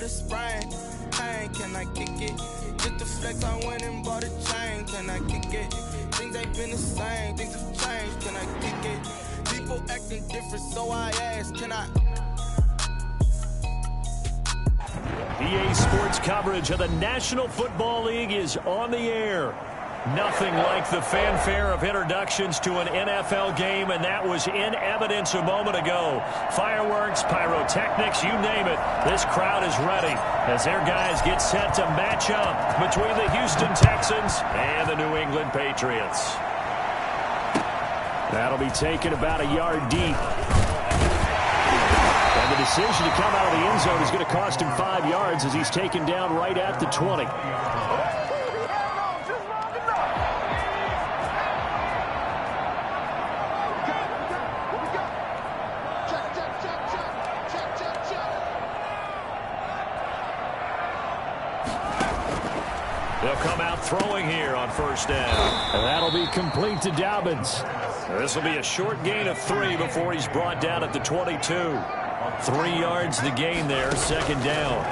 a sprain. Hey, can I kick it? Just to flex, I went and bought a chain. Can I kick it? Things ain't been the same, things have changed. Can I kick it? People acting different, so I asked, can I? EA Sports coverage of the National Football League is on the air. Nothing like the fanfare of introductions to an NFL game, and that was in evidence a moment ago. Fireworks, pyrotechnics, you name it. This crowd is ready as their guys get set to match up between the Houston Texans and the New England Patriots. That'll be taken about a yard deep. And the decision to come out of the end zone is going to cost him 5 yards as he's taken down right at the 20. They'll come out throwing here on first down. And that'll be complete to Dobbins. This will be a short gain of 3 before he's brought down at the 22. 3 yards the gain there, second down.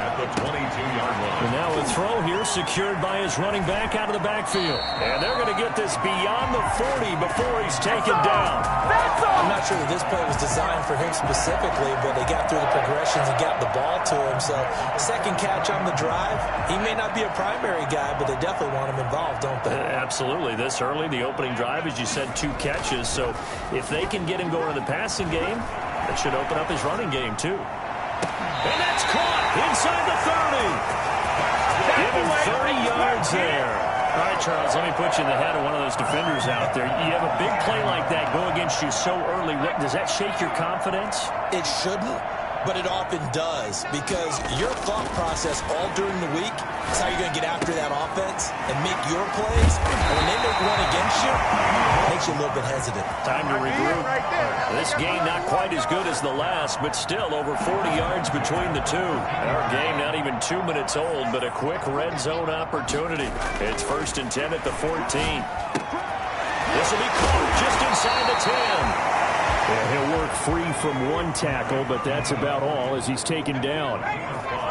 At the 22-yard line. And now a throw here secured by his running back out of the backfield. And they're going to get this beyond the 40 before he's taken down. I'm not sure that this play was designed for him specifically, but they got through the progressions and got the ball to him. So second catch on the drive. He may not be a primary guy, but they definitely want him involved, don't they? Absolutely. This early, the opening drive, as you said, 2 catches. So if they can get him going in the passing game, that should open up his running game too. And that's caught inside the 30. Give him 30 yards there. All right, Charles, let me put you in the head of one of those defenders out there. You have a big play like that go against you so early. Does that shake your confidence? It shouldn't, but it often does, because your thought process all during the week is how you're going to get after that offense and make your plays. And when they make one against you, it makes you a little bit hesitant. Time to regroup. This game not quite as good as the last, but still over 40 yards between the two. Our game not even 2 minutes old, but a quick red zone opportunity. It's 1st and 10 at the 14. This will be caught just inside the 10. Yeah, he'll work free from 1 tackle, but that's about all as he's taken down.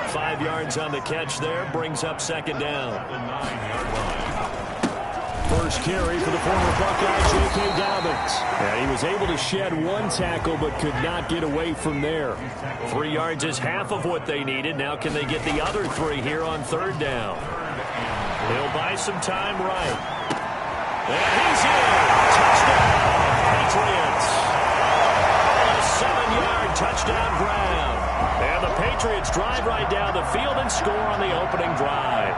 5 yards on the catch there, brings up second down. First carry for the former Buckeye, J.K. Dobbins. And he was able to shed 1 tackle, but could not get away from there. 3 yards is half of what they needed. Now can they get the other 3 here on third down? He'll buy some time right. And he's in. Touchdown, Patriots. 7-yard touchdown ground. And the Patriots drive right down the field and score on the opening drive.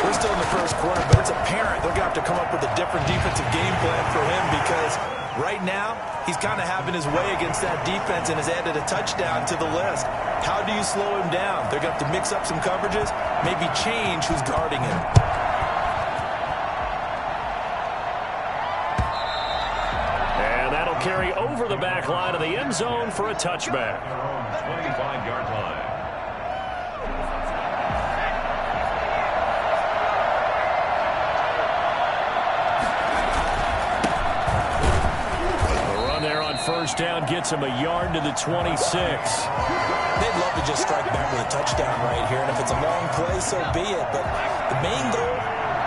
We're still in the first quarter, but it's apparent they're going to have to come up with a different defensive game plan for him, because right now he's kind of having his way against that defense and has added a touchdown to the list. How do you slow him down? They're going to have to mix up some coverages, maybe change who's guarding him. Carry over the back line of the end zone for a touchback. 25-yard line. The run there on first down gets him a yard to the 26. They'd love to just strike back with a touchdown right here, and if it's a long play, so be it. But the main goal,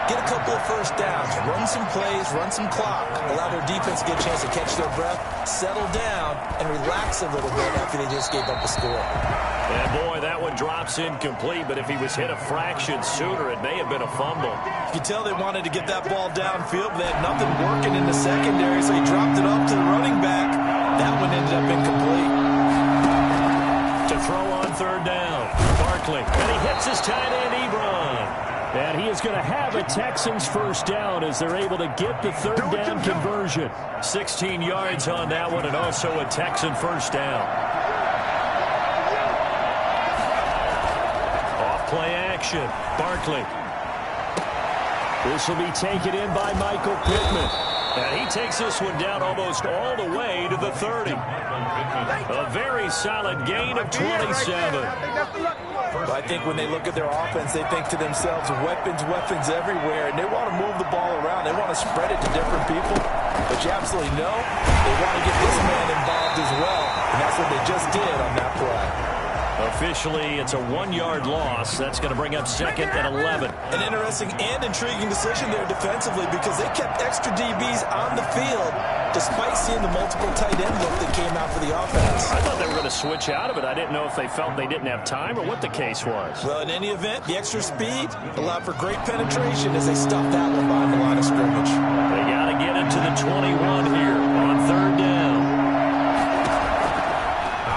get a couple of first downs, run some plays, run some clock, allow their defense to get a chance to catch their breath, settle down, and relax a little bit after they just gave up a score. And boy, that one drops incomplete, but if he was hit a fraction sooner, it may have been a fumble. You could tell they wanted to get that ball downfield, but they had nothing working in the secondary, so he dropped it up to the running back. That one ended up incomplete. To throw on third down, Barkley, and he hits his tight end, Ebron. And he is going to have a Texans first down as they're able to get the third down conversion. 16 yards on that one, and also a Texan first down. Off play action, Barkley. This will be taken in by Michael Pittman. And he takes this one down almost all the way to the 30. A very solid gain of 27. But I think when they look at their offense, they think to themselves, weapons, weapons everywhere, and they want to move the ball around. They want to spread it to different people. But you absolutely know they want to get this man involved as well, and that's what they just did on that play. A Officially, it's a 1-yard loss. That's going to bring up 2nd and 11. An interesting and intriguing decision there defensively because they kept extra DBs on the field despite seeing the multiple tight end look that came out for the offense. I thought they were going to switch out of it. I didn't know if they felt they didn't have time or what the case was. Well, in any event, the extra speed allowed for great penetration as they stuffed that one behind the line of scrimmage. They got to get into the 21 here on 3rd down.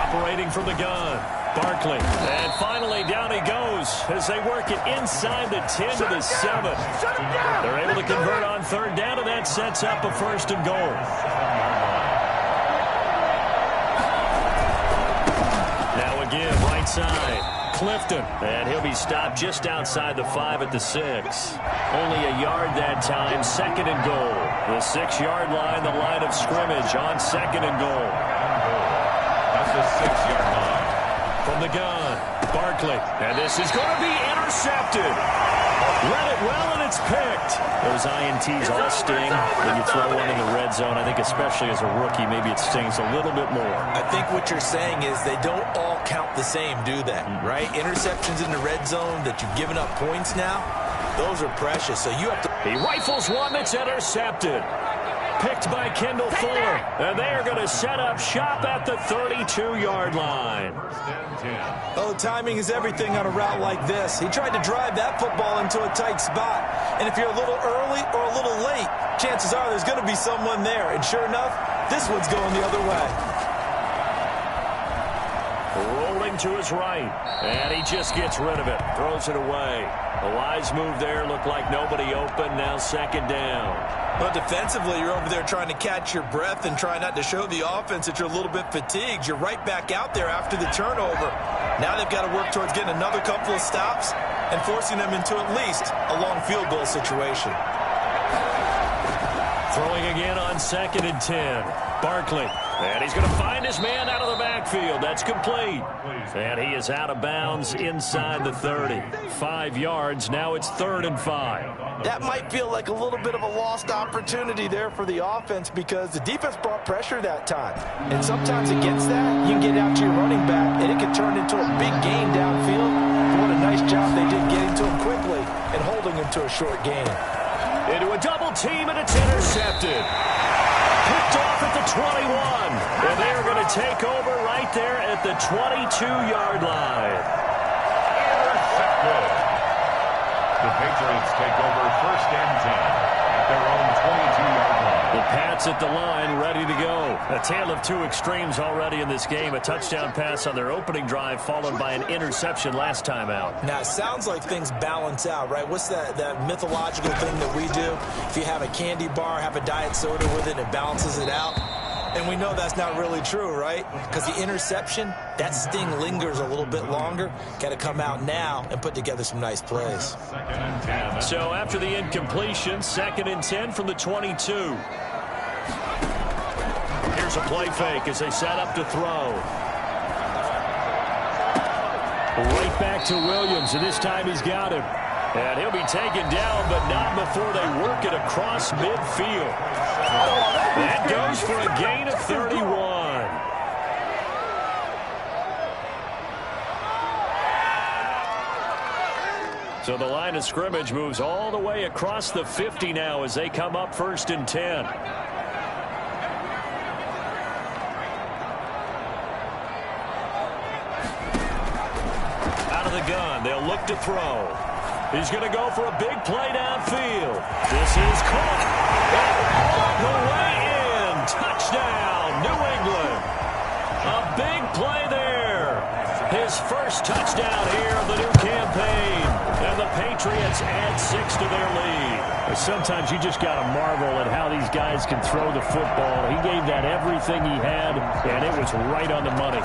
Operating from the gun, Barkley. And finally, down he goes as they work it inside the 10 to the 7. They're able to convert on 3rd down, and that sets up a 1st and goal. Now again, right side, Clifton. And he'll be stopped just outside the 5 at the 6. Only a yard that time, 2nd and goal. The 6-yard line, the line of scrimmage on 2nd and goal. That's the 6-yard line. From the gun, Barkley. And this is going to be intercepted. Read it well, and it's picked. Those INTs all sting when you throw one in the red zone. I think especially as a rookie, maybe it stings a little bit more. I think what you're saying is they don't all count the same, do they? Right? Interceptions in the red zone that you've given up points now, those are precious. So you have to... He rifles one that's intercepted. Picked by Kendall Fuller. And they are going to set up shop at the 32-yard line. Oh, timing is everything on a route like this. He tried to drive that football into a tight spot. And if you're a little early or a little late, chances are there's going to be someone there. And sure enough, this one's going the other way. Rolling to his right. And he just gets rid of it. Throws it away. A wise move there. Looked like nobody open. Now 2nd down. Well, defensively, you're over there trying to catch your breath and try not to show the offense that you're a little bit fatigued. You're right back out there after the turnover. Now they've got to work towards getting another couple of stops and forcing them into at least a long field goal situation. Throwing again on 2nd and 10. Barkley. And he's going to find his man out of the backfield. That's complete. And he is out of bounds inside the 30. 5 yards. Now it's 3rd and 5. That might feel like a little bit of a lost opportunity there for the offense because the defense brought pressure that time. And sometimes against that, you can get out to your running back, and it can turn into a big gain downfield. What a nice job they did getting to him quickly and holding him to a short gain. Into a double team, and it's intercepted. Picked off at the 21. And they are going to take over right there at the 22-yard line. Intercepted. The Patriots take over 1st and 10 at their own 22-yard line. The Pats at the line, ready to go. A tale of two extremes already in this game. A touchdown pass on their opening drive, followed by an interception last time out. Now, it sounds like things balance out, right? What's that mythological thing that we do? If you have a candy bar, have a diet soda with it, it balances it out. And we know that's not really true, right? Because the interception, that sting lingers a little bit longer. Got to come out now and put together some nice plays. So after the incompletion, 2nd and 10 from the 22. Here's a play fake as they set up to throw. Right back to Williams, and this time he's got him. And he'll be taken down, but not before they work it across midfield. That goes for a gain of 31. So the line of scrimmage moves all the way across the 50 now as they come up 1st and 10. Out of the gun, they'll look to throw. He's going to go for a big play downfield. This is caught. And all the way in. Touchdown, New England. A big play there. His first touchdown here of the new campaign. And the Patriots add 6 to their lead. Sometimes you just got to marvel at how these guys can throw the football. He gave that everything he had, and it was right on the money.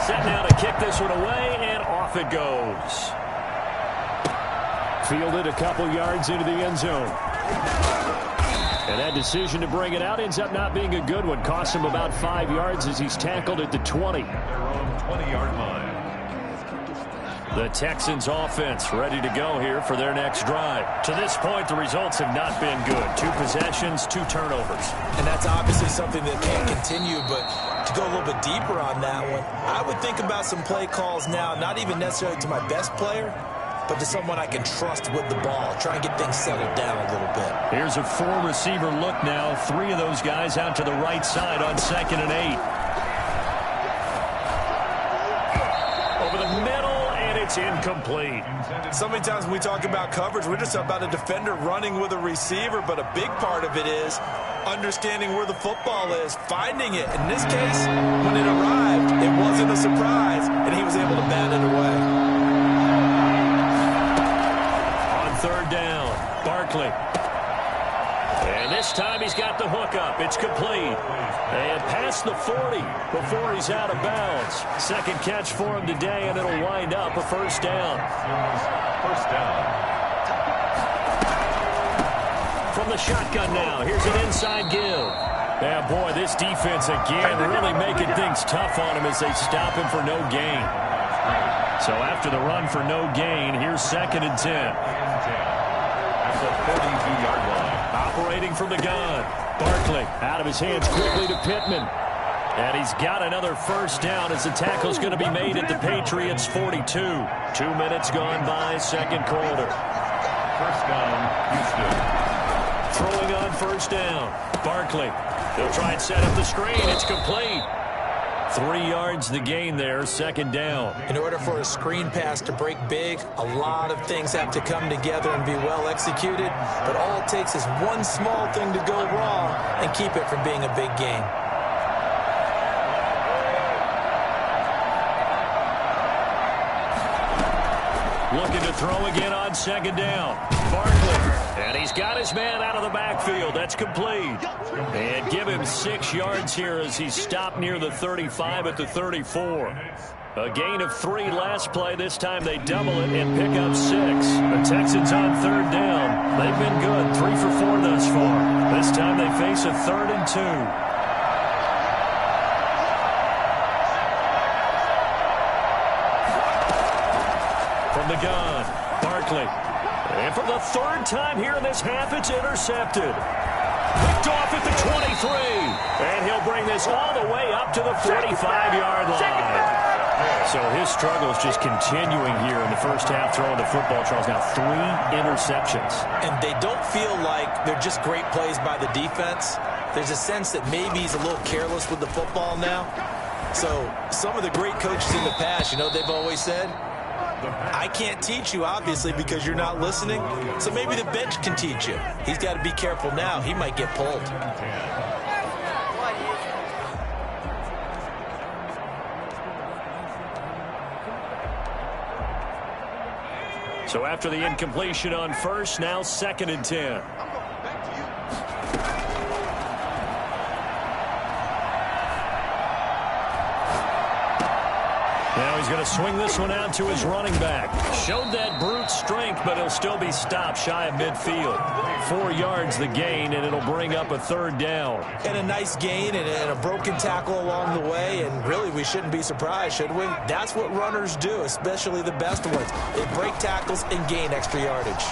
Set now to kick this one away, and off it goes. Fielded a couple yards into the end zone. And that decision to bring it out ends up not being a good one. Cost him about 5 yards as he's tackled at the 20. Their own 20-yard line. The Texans offense ready to go here for their next drive. To this point, the results have not been good. 2 possessions, 2 turnovers. And that's obviously something that can't continue, but to go a little bit deeper on that one, I would think about some play calls now, not even necessarily to my best player, but to someone I can trust with the ball. Try and get things settled down a little bit. Here's a four-receiver look now. 3 of those guys out to the right side on 2nd and 8. Over the middle, and it's incomplete. So many times when we talk about coverage, we're just about a defender running with a receiver, but a big part of it is understanding where the football is, finding it. In this case, when it arrived, it wasn't a surprise, and he was able to bat it away. 3rd down, Barkley. And this time he's got the hook up. It's complete. And past the 40 before he's out of bounds. 2nd catch for him today, and it'll wind up a 1st down. First down. From the shotgun now, here's an inside give. Yeah, boy, this defense again really making things tough on him as they stop him for no gain. So after the run for no gain, here's 2nd and 10. At the 42-yard line. Operating from the gun. Barkley out of his hands quickly to Pittman. And he's got another 1st down as the tackle's going to be made at the Patriots' 42. 2 minutes gone by, 2nd quarter. First down, Houston. Throwing on 1st down. Barkley. He'll try and set up the screen. It's complete. 3 yards the gain there, 2nd down. In order for a screen pass to break big, a lot of things have to come together and be well executed. But all it takes is one small thing to go wrong and keep it from being a big game. Looking to throw again on 2nd down. Barkley. And he's got his man out of the backfield. That's complete. And give him 6 yards here as he's stopped near the 35 at the 34. A gain of 3 last play. This time they double it and pick up 6. The Texans on 3rd down. They've been good. 3 for 4 thus far. This time they face a 3rd and 2. From the gun, Barkley. And for the 3rd time here in this half, it's intercepted. Picked off at the 23. And he'll bring this all the way up to the 45-yard line. So his struggles just continuing here in the first half throwing the football. Charles, now 3 interceptions. And they don't feel like they're just great plays by the defense. There's a sense that maybe he's a little careless with the football now. So some of the great coaches in the past, you know, they've always said, I can't teach you, obviously, because you're not listening. So maybe the bench can teach you. He's got to be careful now. He might get pulled. So after the incompletion on 1st, now 2nd and 10. Now he's going to swing this one out to his running back. Showed that brute strength, but he'll still be stopped shy of midfield. 4 yards the gain, and it'll bring up a 3rd down. And a nice gain and a broken tackle along the way, and really we shouldn't be surprised, should we? That's what runners do, especially the best ones. They break tackles and gain extra yardage.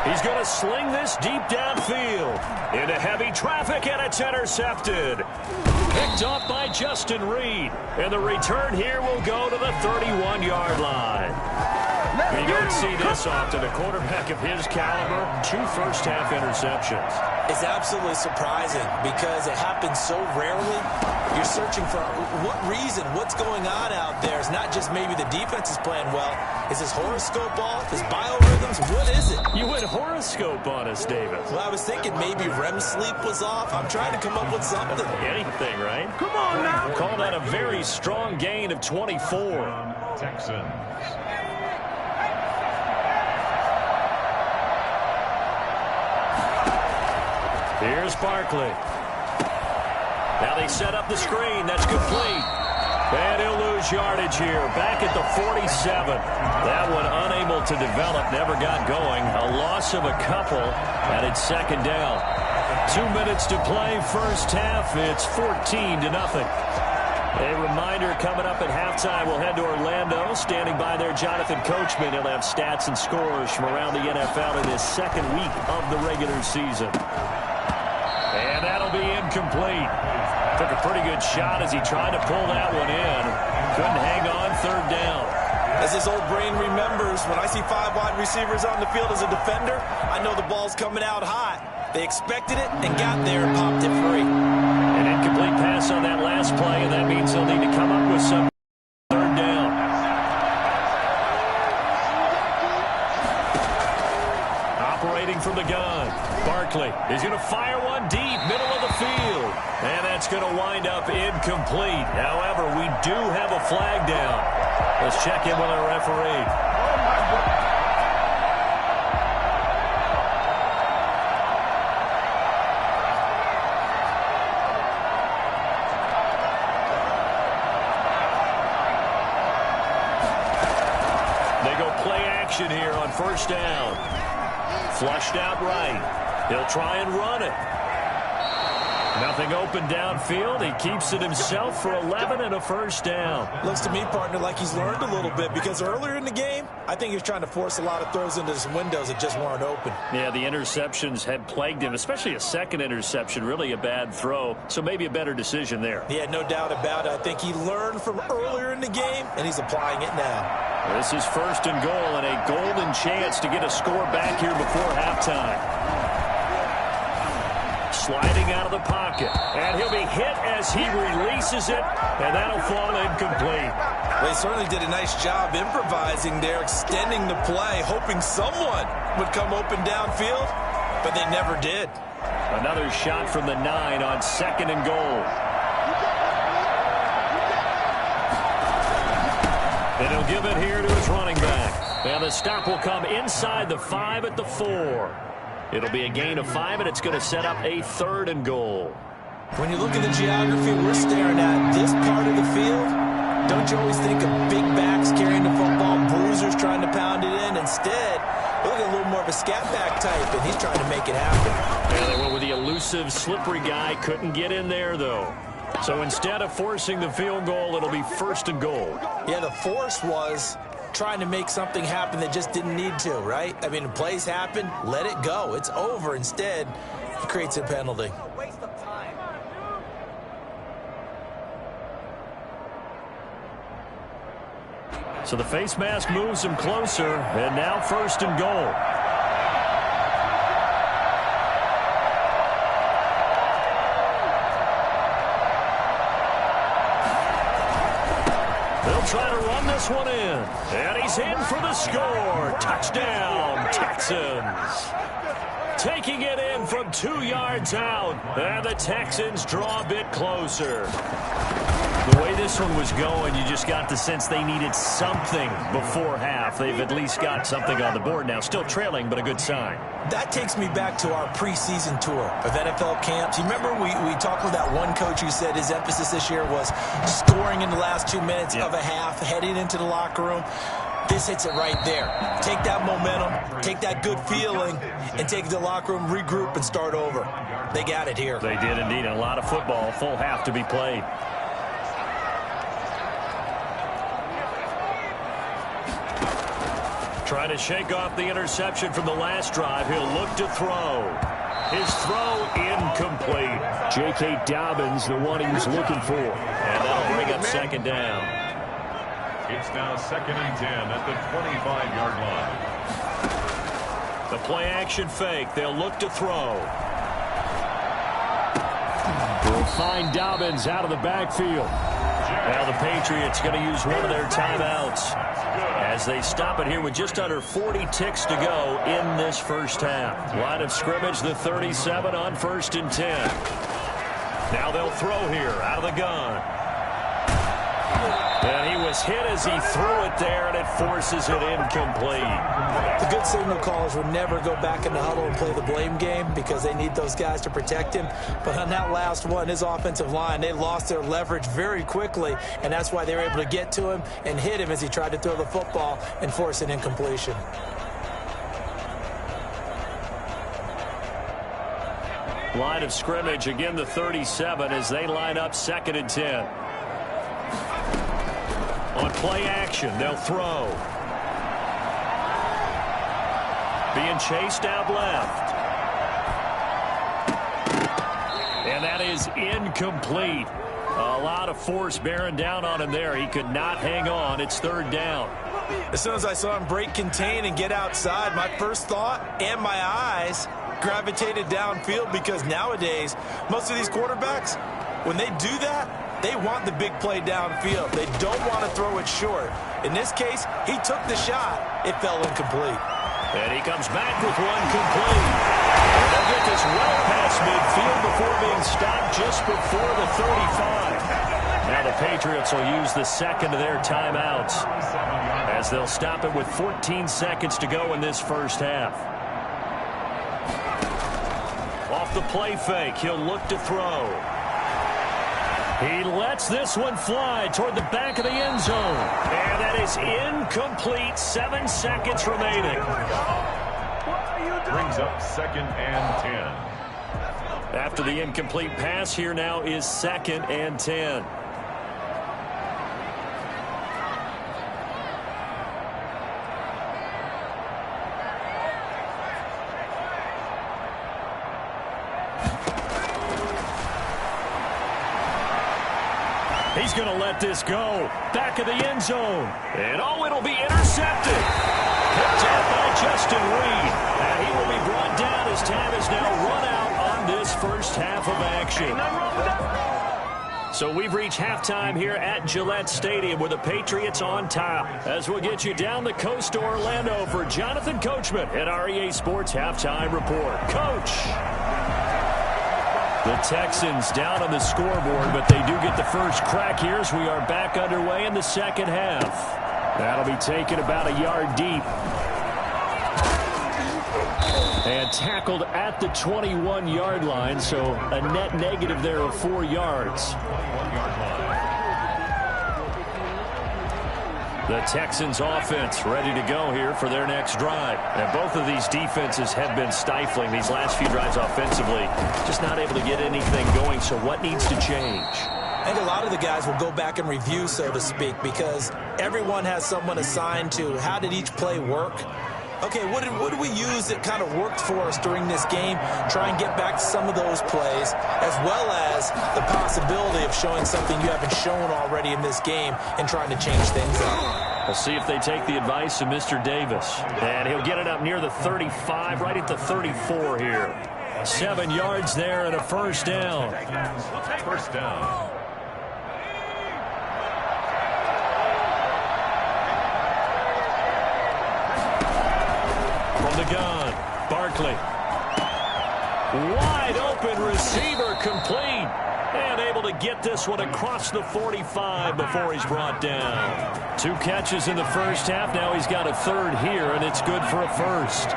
He's going to sling this deep downfield into heavy traffic, and it's intercepted. Picked off by Justin Reed. And the return here will go to the 31-yard line. You don't see this often. A quarterback of his caliber, 2 first-half interceptions. It's absolutely surprising because it happens so rarely. You're searching for what reason, what's going on out there. It's not just maybe the defense is playing well. Is his horoscope off? His biorhythms? What is it? You went horoscope on us, David. Well, I was thinking maybe REM sleep was off. I'm trying to come up with something. Anything, right? Come on now. Call that a very strong gain of 24. Texans. Here's Barkley. Now they set up the screen. That's complete. And he'll lose yardage here. Back at the 47. That one unable to develop. Never got going. A loss of a couple. And it's 2nd down. 2 minutes to play. First half. It's 14-0. A reminder coming up at halftime. We'll head to Orlando. Standing by there, Jonathan Coachman. He'll have stats and scores from around the NFL in his 2nd week of the regular season. And that'll be incomplete. Took a pretty good shot as he tried to pull that one in. Couldn't hang on, third down. As his old brain remembers, when I see 5 wide receivers on the field as a defender, I know the ball's coming out hot. They expected it and got there and popped it free. An incomplete pass on that last play, and that means they'll need to come up with some third down. Operating from the gun. Barkley is going to fire one deep, middle of the field. And that's going to wind up incomplete. However, we do have a flag down. Let's check in with our referee. They go play action here on first down. Flushed out right. He'll try and run it. Nothing open downfield. He keeps it himself for 11 and a first down. Looks to me, partner, like he's learned a little bit because earlier in the game, I think he was trying to force a lot of throws into some windows that just weren't open. Yeah, the interceptions had plagued him, especially a second interception, really a bad throw. So maybe a better decision there. Yeah, no doubt about it. I think he learned from earlier in the game, and he's applying it now. This is first and goal and a golden chance to get a score back here before halftime. Sliding out of the pocket, and he'll be hit as he releases it, and that'll fall incomplete. Well, he certainly did a nice job improvising there, extending the play, hoping someone would come open downfield, but they never did. Another shot from the 9 on second and goal. And he'll give it here to his running back. And the stop will come inside the 5 at the 4. It'll be a gain of 5, and it's going to set up a third and goal. When you look at the geography we're staring at, this part of the field, don't you always think of big backs carrying the football, bruisers trying to pound it in? Instead, look at a little more of a scat back type, and he's trying to make it happen. Yeah, they went with the elusive, slippery guy. Couldn't get in there, though. So instead of forcing the field goal, it'll be first and goal. Yeah, the force was trying to make something happen that just didn't need to, right? I mean, the plays happen, let it go. It's over. Instead, he creates a penalty. So the face mask moves him closer, and now first and goal. They'll try to run this one in, and he's in for the score. Touchdown, Texans. Taking it in from 2 yards out, and the Texans draw a bit closer. The way this one was going, you just got the sense they needed something before half. They've at least got something on the board now. Still trailing, but a good sign. That takes me back to our preseason tour of NFL camps. You remember we talked with that one coach who said his emphasis this year was scoring in the last 2 minutes of a half, heading into the locker room. This hits it right there. Take that momentum, take that good feeling, and take it to the locker room, regroup, and start over. They got it here. They did indeed. A lot of football, full half to be played. Trying to shake off the interception from the last drive. He'll look to throw. His throw incomplete. J.K. Dobbins, the one he was looking for. And that'll bring up second down. It's now second and 10 at the 25-yard line. The play action fake. They'll look to throw. They'll find Dobbins out of the backfield. Now the Patriots going to use one of their timeouts as they stop it here with just under 40 ticks to go in this first half. Line of scrimmage, the 37 on first and 10. Now they'll throw here out of the gun. And he was hit as he threw it there, and it forces it incomplete. The good signal callers would never go back in the huddle and play the blame game because they need those guys to protect him. But on that last one, his offensive line, they lost their leverage very quickly, and that's why they were able to get to him and hit him as he tried to throw the football and force an incompletion. Line of scrimmage, again the 37 as they line up second and 10. On play action, they'll throw. Being chased out left. And that is incomplete. A lot of force bearing down on him there. He could not hang on. It's third down. As soon as I saw him break contain and get outside, my first thought and my eyes gravitated downfield, because nowadays, most of these quarterbacks, when they do that, they want the big play downfield. They don't want to throw it short. In this case, he took the shot. It fell incomplete. And he comes back with one complete. And they'll get this well past midfield before being stopped just before the 35. Now the Patriots will use the second of their timeouts as they'll stop it with 14 seconds to go in this first half. Off the play fake, he'll look to throw. He lets this one fly toward the back of the end zone. And that is incomplete. 7 seconds remaining. Brings up 2nd and 10. After the incomplete pass, here now is 2nd and 10. He's going to let this go. Back of the end zone. And oh, it'll be intercepted. Picked out by Justin Reed. And he will be brought down as time is now run out on this first half of action. So we've reached halftime here at Gillette Stadium with the Patriots on top. As we'll get you down the coast to Orlando for Jonathan Coachman at our EA Sports Halftime Report. Coach. The Texans down on the scoreboard, but they do get the first crack here as we are back underway in the second half. That'll be taken about a yard deep. And tackled at the 21-yard line, so a net negative there of 4 yards. The Texans offense ready to go here for their next drive. And both of these defenses have been stifling these last few drives offensively. Just not able to get anything going, so what needs to change? I think a lot of the guys will go back and review, so to speak, because everyone has someone assigned to how did each play work. Okay, what did we use that kind of worked for us during this game? Try and get back to some of those plays, as well as the possibility of showing something you haven't shown already in this game and trying to change things up. We'll see if they take the advice of Mr. Davis. And he'll get it up near the 35, right at the 34 here. 7 yards there and a first down. First down. From the gun, Barkley. Wide open receiver, complete. And able to get this one across the 45 before he's brought down. 2 catches in the first half. Now he's got a third here, and it's good for a first.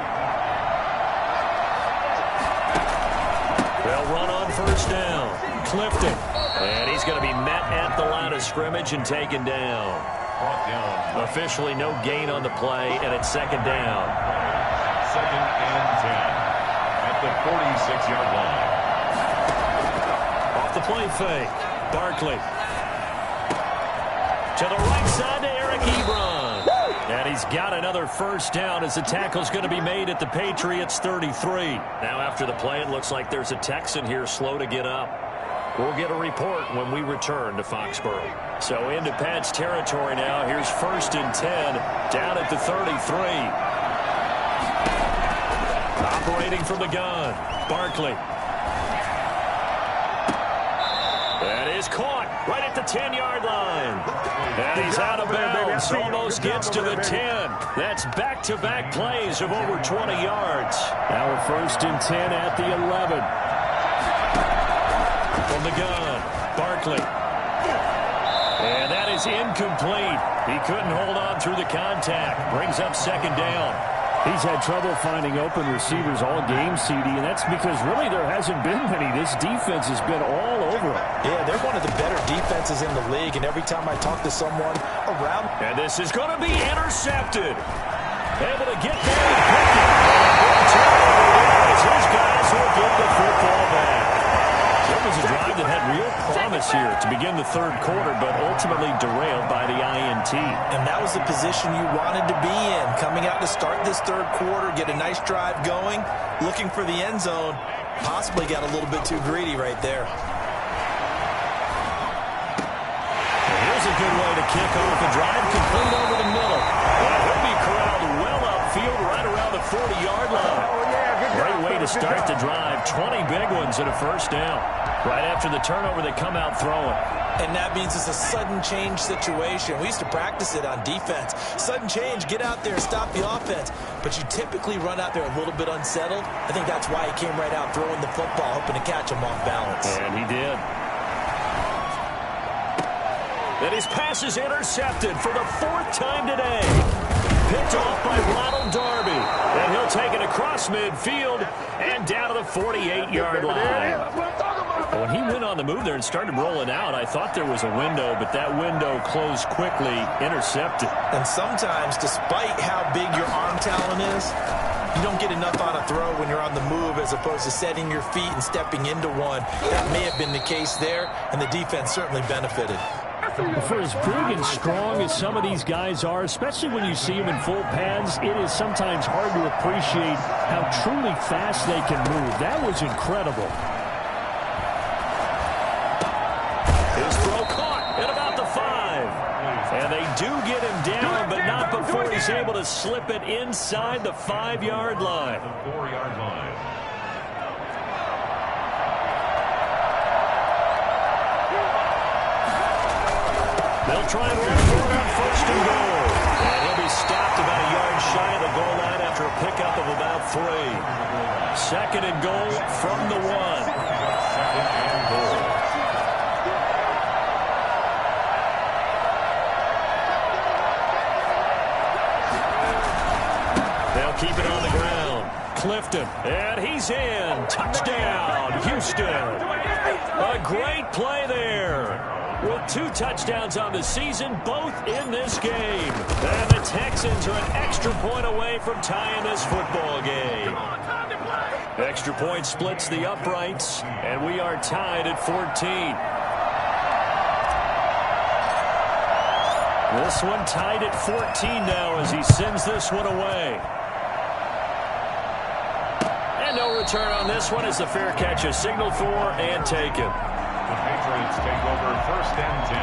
They'll run on first down. Clifton. And he's going to be met at the line of scrimmage and taken down. Officially no gain on the play, and it's second down. 2nd and 10 at the 46-yard line. Off the play fake, Barkley. To the right side to Eric Ebron. And he's got another first down as the tackle's going to be made at the Patriots 33. Now after the play, it looks like there's a Texan here slow to get up. We'll get a report when we return to Foxborough. So into Pat's territory now. Here's 1st and 10 down at the 33. Operating from the gun, Barkley. That is caught right at the 10-yard line. And he's out of bounds, almost gets to the 10. That's back-to-back plays of over 20 yards. Now a 1st and 10 at the 11. From the gun, Barkley. And that is incomplete. He couldn't hold on through the contact. Brings up second down. He's had trouble finding open receivers all game, CD, and that's because really there hasn't been many. This defense has been all over him. Yeah, they're one of the better defenses in the league, and every time I talk to someone around... And this is going to be intercepted. Able to get there and pick it. His guys will get the football back. It was a drive that had real promise here to begin the third quarter, but ultimately derailed by the INT. And that was the position you wanted to be in, coming out to start this third quarter, get a nice drive going, looking for the end zone, Possibly got a little bit too greedy right there. Here's a good way to kick off a drive, complete over the middle. And he'll be corralled well upfield right around the 40-yard line. Great way to start the drive. 20 big ones and a first down. Right after the turnover, they come out throwing. And that means it's a sudden change situation. We used to practice it on defense. Sudden change, get out there, stop the offense. But you typically run out there a little bit unsettled. I think that's why he came right out throwing the football, hoping to catch him off balance. And he did. And his pass is intercepted for the 4th time today. Picked off by Ronald Darby. And he'll take it across midfield and down to the 48-yard line. When he went on the move there and started rolling out, I thought there was a window, but that window closed quickly, intercepted. And sometimes, despite how big your arm talent is, you don't get enough on a throw when you're on the move as opposed to setting your feet and stepping into one. That may have been the case there, and the defense certainly benefited. For as big and strong as some of these guys are, especially when you see them in full pads, it is sometimes hard to appreciate how truly fast they can move. That was incredible. His throw caught at about the 5. And they do get him down, but not before he's able to slip it inside the 5-yard line. The 4-yard line. They'll try and run for it on 1st and goal. And he'll be stopped about a yard shy of the goal line after a pickup of about 3. 2nd and goal from the 1. 2nd and goal. They'll keep it on the ground. Clifton, and he's in. Touchdown, Houston. A great play there. With 2 touchdowns on the season, both in this game. And the Texans are an extra point away from tying this football game. Extra point splits the uprights, and we are tied at 14. This one tied at 14 now as he sends this one away. And no return on this one as the fair catch is signaled for and taken. The Patriots take over 1st and 10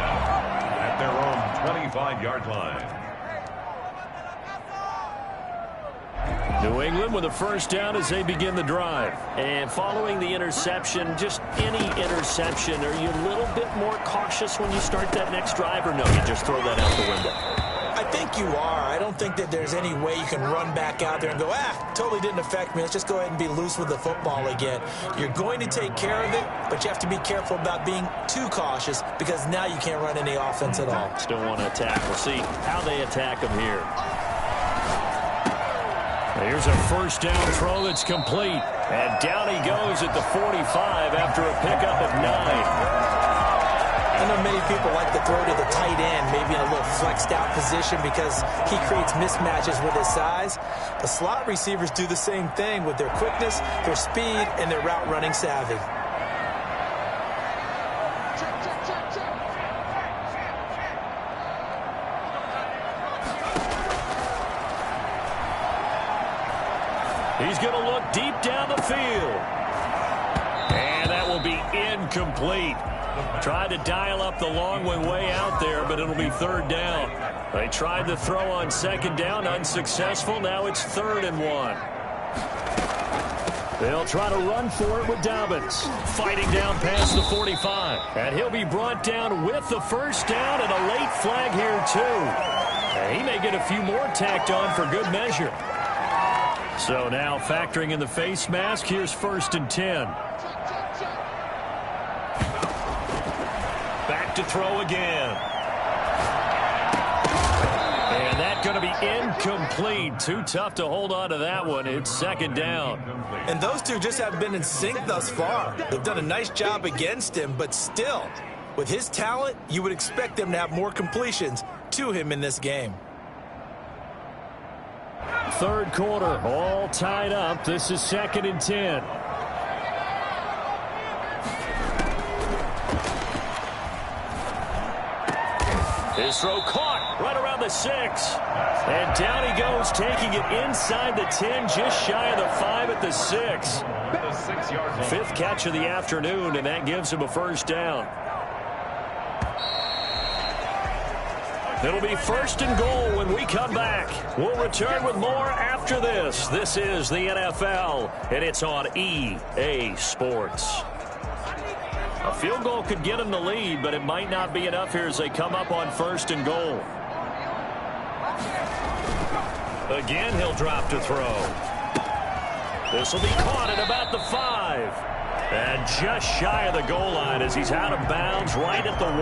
at their own 25-yard line. New England with a first down as they begin the drive. And following the interception, just any interception, are you a little bit more cautious when you start that next drive, or no, you just throw that out the window? I think you are. I don't think that there's any way you can run back out there and go, totally didn't affect me. Let's just go ahead and be loose with the football again. You're going to take care of it, but you have to be careful about being too cautious because now you can't run any offense at all. Still want to attack. We'll see how they attack them here. Here's a first down throw that's complete. And down he goes at the 45 after a pickup of 9. I know many people like to throw to the tight end, maybe in a little flexed out position because he creates mismatches with his size. The slot receivers do the same thing with their quickness, their speed, and their route running savvy. He's going to look deep down the field. And that will be incomplete. Tried to dial up the long way out there, but it'll be 3rd down. They tried to throw on 2nd down, unsuccessful. Now it's 3rd and 1. They'll try to run for it with Dobbins. Fighting down past the 45. And he'll be brought down with the first down and a late flag here, too. And he may get a few more tacked on for good measure. So now factoring in the face mask, here's 1st and 10. Back to throw again. And that's going to be incomplete. Too tough to hold on to that one. It's 2nd down. And those two just haven't been in sync thus far. They've done a nice job against him, but still, with his talent, you would expect them to have more completions to him in this game. 3rd quarter, all tied up. This is 2nd and 10. His throw caught right around the 6. And down he goes, taking it inside the 10, just shy of the 5 at the 6. The 6-yard line. 5th catch of the afternoon, and that gives him a first down. It'll be 1st and goal when we come back. We'll return with more after this. This is the NFL, and it's on EA Sports. A field goal could get him the lead, but it might not be enough here as they come up on 1st and goal. Again, he'll drop to throw. This will be caught at about the 5. And just shy of the goal line as he's out of bounds right at the 1.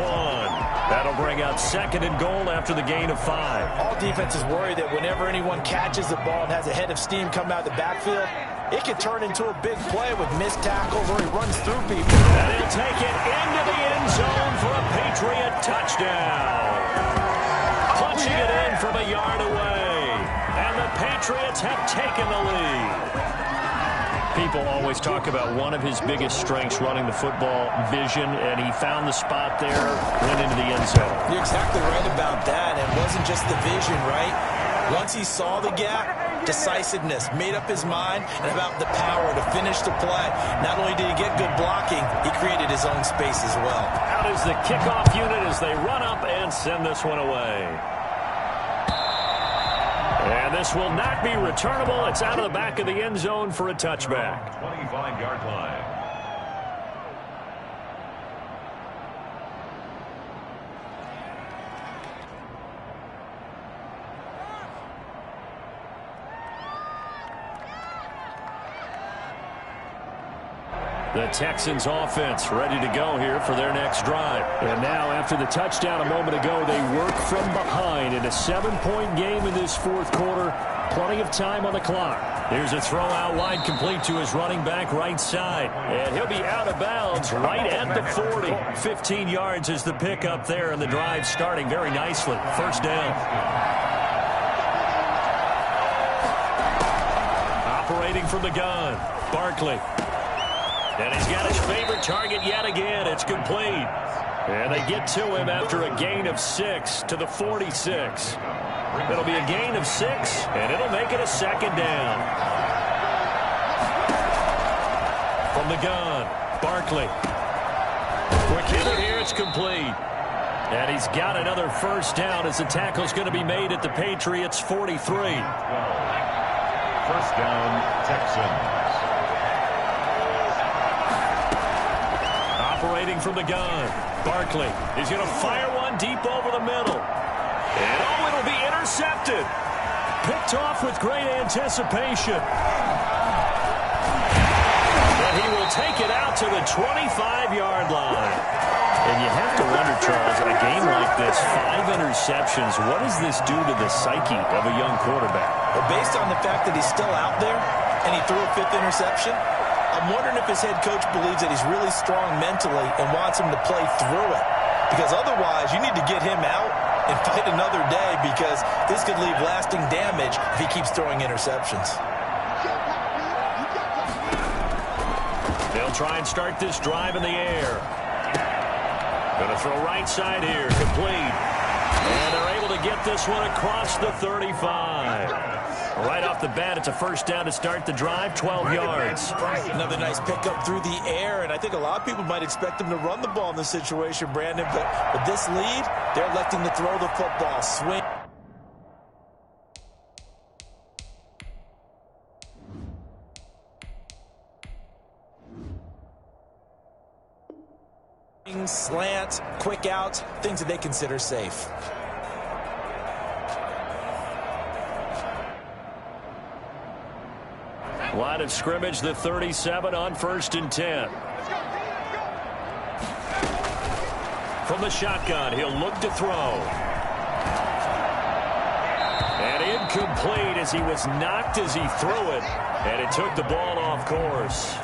That'll bring up 2nd and goal after the gain of 5. All defenses worry that whenever anyone catches the ball and has a head of steam come out of the backfield, it can turn into a big play with missed tackles where he runs through people. And he'll take it into the end zone for a Patriot touchdown. Punching it in from a yard away. And the Patriots have taken the lead. People always talk about one of his biggest strengths running the football, vision, and he found the spot there, went into the end zone. You're exactly right about that. It wasn't just the vision, right? Once he saw the gap, decisiveness, made up his mind, and about the power to finish the play. Not only did he get good blocking, he created his own space as well. Out is the kickoff unit as they run up and send this one away. And this will not be returnable. It's out of the back of the end zone for a touchback. 25-yard line. The Texans offense ready to go here for their next drive. And now after the touchdown a moment ago, they work from behind in a 7-point game in this 4th quarter. Plenty of time on the clock. Here's a throw out wide complete to his running back right side. And he'll be out of bounds right at the 40. 15 yards is the pickup there, and the drive starting very nicely. First down. Operating from the gun, Barkley. And he's got his favorite target yet again. It's complete. And they get to him after a gain of 6 to the 46. It'll be a gain of 6, and it'll make it a 2nd down. From the gun, Barkley. Quick hitter here, it's complete. And he's got another first down as the tackle's going to be made at the Patriots' 43. First down, Texans. Operating from the gun, Barkley. He's going to fire one deep over the middle. And oh, it'll be intercepted. Picked off with great anticipation. And he will take it out to the 25-yard line. And you have to wonder, Charles, in a game like this, 5 interceptions, what does this do to the psyche of a young quarterback? Well, based on the fact that he's still out there and he threw a 5th interception, I'm wondering if his head coach believes that he's really strong mentally and wants him to play through it. Because otherwise, you need to get him out and fight another day, because this could leave lasting damage if he keeps throwing interceptions. They'll try and start this drive in the air. Going to throw right side here, complete. And they're able to get this one across the 35. Right off the bat, it's a first down to start the drive, 12 yards. Another nice pickup through the air, and I think a lot of people might expect him to run the ball in this situation, Brandon, but with this lead, they're electing to throw the football. Swing. Slants, quick outs, things that they consider safe. Line of scrimmage, the 37 on 1st and 10. From the shotgun, he'll look to throw. And incomplete as he was knocked as he threw it. And it took the ball off course.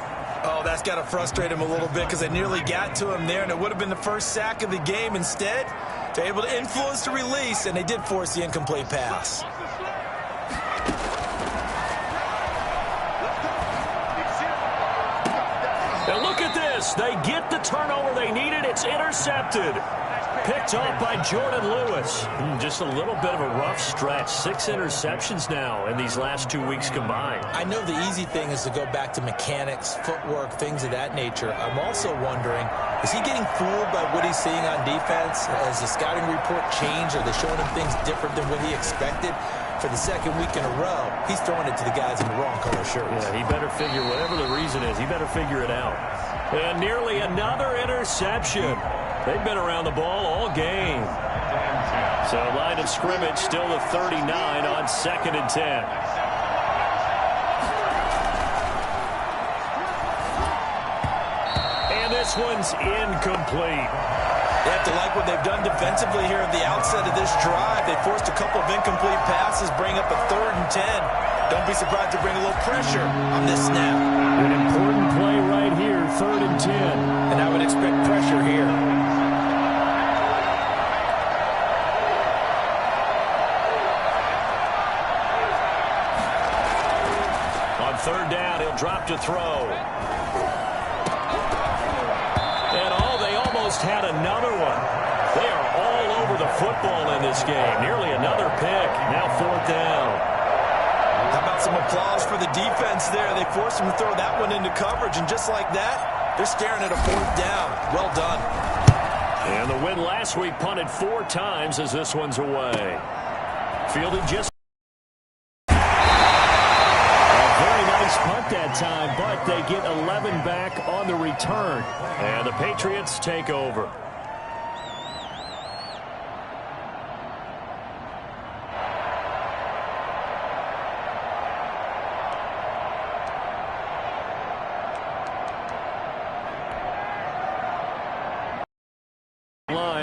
Oh, that's got to frustrate him a little bit, because they nearly got to him there, and it would have been the first sack of the game. Instead, they're able to influence the release, and they did force the incomplete pass. And look at this. They get the turnover they needed. It's intercepted. picked off by Jordan Lewis. Just a little bit of a rough stretch. 6 interceptions now in these last 2 weeks combined. I know the easy thing is to go back to mechanics, footwork, things of that nature. I'm also wondering, is he getting fooled by what he's seeing on defense? Has the scouting report changed? Are they showing him things different than what he expected? For the second week in a row, he's throwing it to the guys in the wrong color shirts. Yeah, he better figure, whatever the reason is, he better figure it out. And nearly another interception. They've been around the ball all game. So line of scrimmage still the 39 on 2nd and 10. And this one's incomplete. They have to like what they've done defensively here at the outset of this drive. They forced a couple of incomplete passes, bring up a 3rd and 10. Don't be surprised to bring a little pressure on this snap. An important play right here, 3rd and 10. And I would expect pressure here. On 3rd down, he'll drop to throw. Had another one. They are all over the football in this game. Nearly another pick. Now 4th down. How about some applause for the defense there? They forced him to throw that one into coverage, and just like that, they're staring at a 4th down. Well done. And the win last week punted 4 times as this one's away. Fielded just punt that time, but they get 11 back on the return. And the Patriots take over.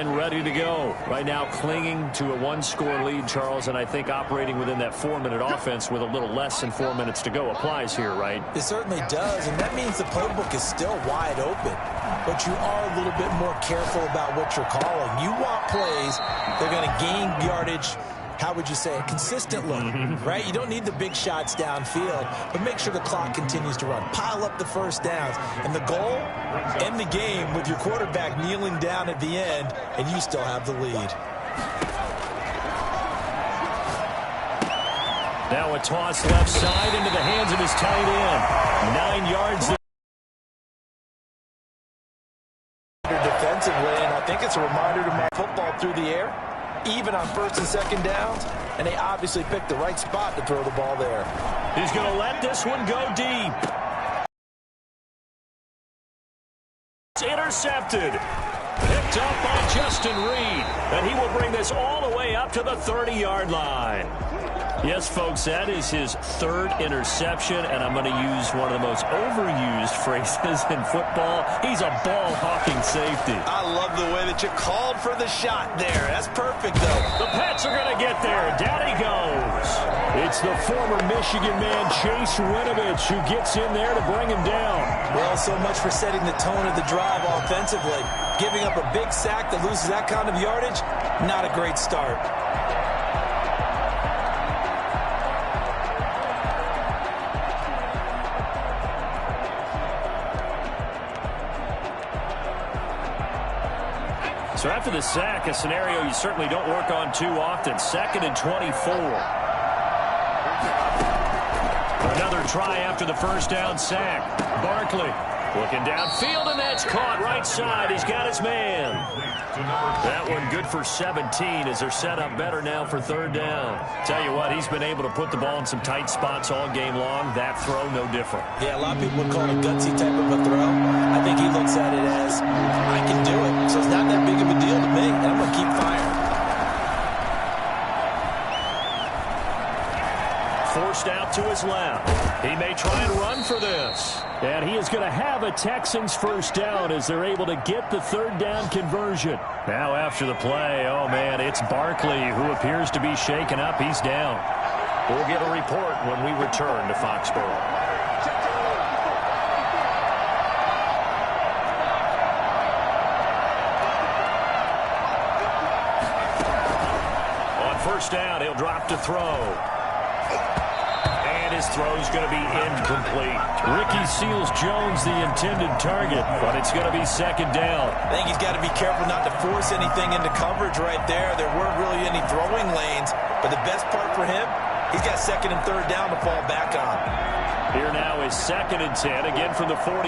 Ready to go. Right now clinging to a 1-score lead, Charles, and I think operating within that 4-minute offense with a little less than 4 minutes to go applies here, right? It certainly does, and that means the playbook is still wide open. But you are a little bit more careful about what you're calling. You want plays that are going to gain yardage, how would you say it, consistently, right? You don't need the big shots downfield, but make sure the clock continues to run. Pile up the first downs. And the goal, end the game with your quarterback kneeling down at the end, and you still have the lead. Now a toss left side into the hands of his tight end. 9 yards. Defensively, and I think it's a reminder to my football through the air, even on 1st and 2nd downs, and they obviously picked the right spot to throw the ball there. He's going to let this one go deep. It's intercepted. Picked up by Justin Reed, and he will bring this all the way up to the 30-yard line. Yes, folks, that is his 3rd interception, and I'm going to use one of the most overused phrases in football. He's a ball-hawking safety. I love the way that you called for the shot there. That's perfect, though. The Pats are going to get there. Down he goes. It's the former Michigan man, Chase Winovich, who gets in there to bring him down. Well, so much for setting the tone of the drive offensively. Giving up a big sack that loses that kind of yardage, not a great start. So after the sack, a scenario you certainly don't work on too often. 2nd and 24. Another try after the 1st down sack. Barkley looking downfield, and that's caught right side. He's got his man. That one good for 17 as they're set up better now for 3rd down. Tell you what, he's been able to put the ball in some tight spots all game long. That throw, no different. Yeah, a lot of people would call it a gutsy type of a throw. I think he looks at it as, I can do it, so it's not that big of a deal to me, and I'm going to keep firing. Forced out to his left. He may try and run for this. And he is going to have a Texans 1st down as they're able to get the 3rd down conversion. Now after the play, oh man, it's Barkley who appears to be shaken up. He's down. We'll get a report when we return to Foxborough. On 1st down, he'll drop to throw. And his throw is going to be incomplete. Ricky Seals-Jones, the intended target, but it's going to be second down. I think he's got to be careful not to force anything into coverage right there. There weren't really any throwing lanes, but the best part for him, he's got second and third down to fall back on. Here now is 2nd and 10, again from the 41.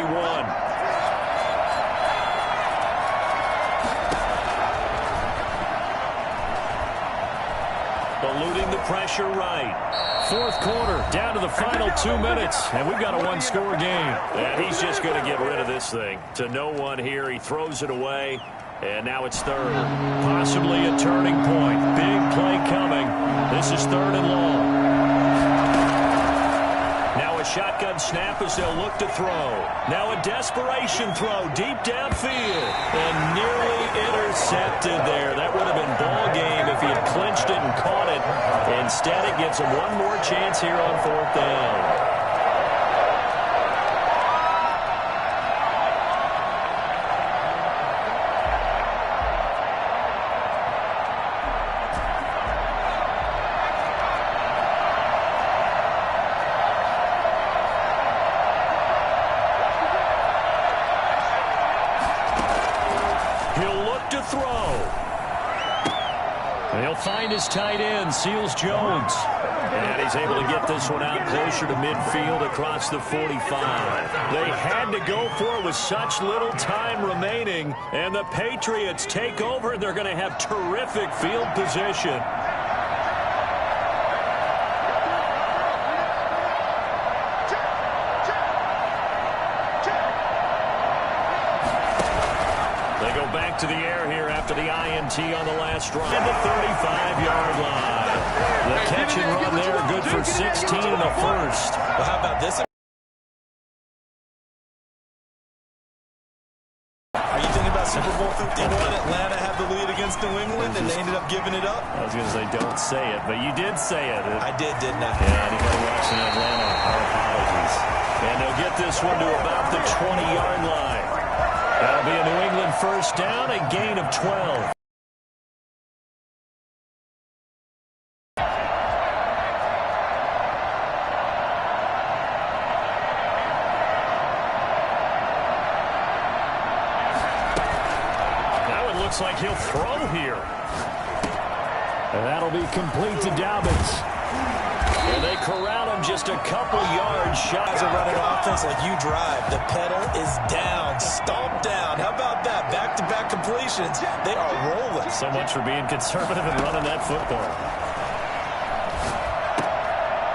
Eluding the pressure right. 4th quarter, down to the final 2 minutes, and we've got a one-score game. And he's just going to get rid of this thing. To no one here, he throws it away, and now it's 3rd. Possibly a turning point. Big play coming. This is 3rd and long. Now a shotgun snap as they'll look to throw. Now a desperation throw deep downfield. And nearly intercepted there. That would have been ball game if he had clinched it and caught it. Instead, it gives him one more chance here on 4th down. Find his tight end, Seals-Jones. And he's able to get this one out closer to midfield across the 45. They had to go for it with such little time remaining. And the Patriots take over, and they're going to have terrific field position. They go back to the air here after the INT on the last drive. At the 35-yard line. The catch and run there, good for 16 and a first. Well, how about this? Are you thinking about Super Bowl 51? Atlanta had the lead against New England, and they ended up giving it up? I was going to say, don't say it, but you did say it. I did, didn't I? Yeah, anybody watching Atlanta, our apologies. And they'll get this one to about the 20-yard line. That'll be a New England first down, a gain of 12. Now it looks like he'll throw here. And that'll be complete to Dobbins. And they corral him just a couple yards shy. As a running offense like you drive, the pedal is down, stomped down. How about that? Back-to-back completions. They are rolling. So much for being conservative and running that football.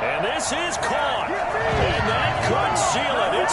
And this is caught. And that could seal it. It's